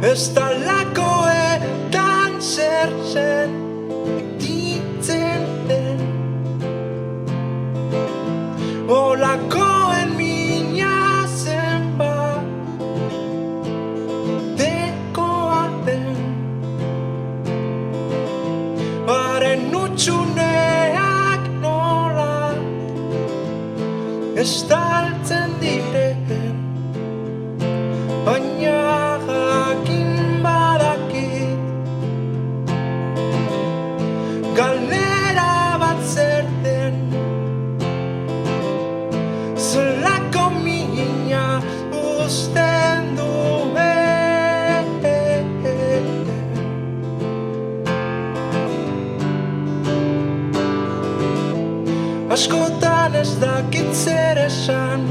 Ez dalakoetan zer sentitzen den, olakoen mina zenbat dekoa den. Haren utxuneak nola estaltzen diren, baina jakin badakit galera bat zer den. Zelako mina uzten duen, askotan ez dakit zer esan,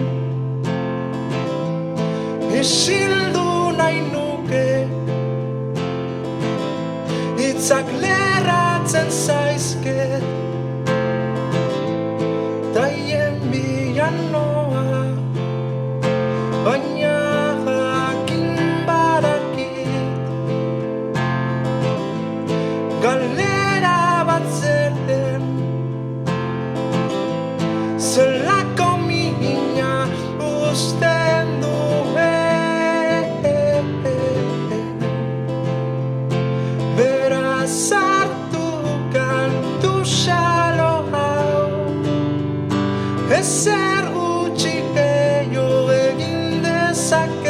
isildu nahi nuke, hitzak lerratzen zaizket, taien bilan noa, baina jakin badakit galera bat zer den. Zelako mina uzten duen, beraz hartu kantu xalo hau, ezer gutxi gehiago egin dezake.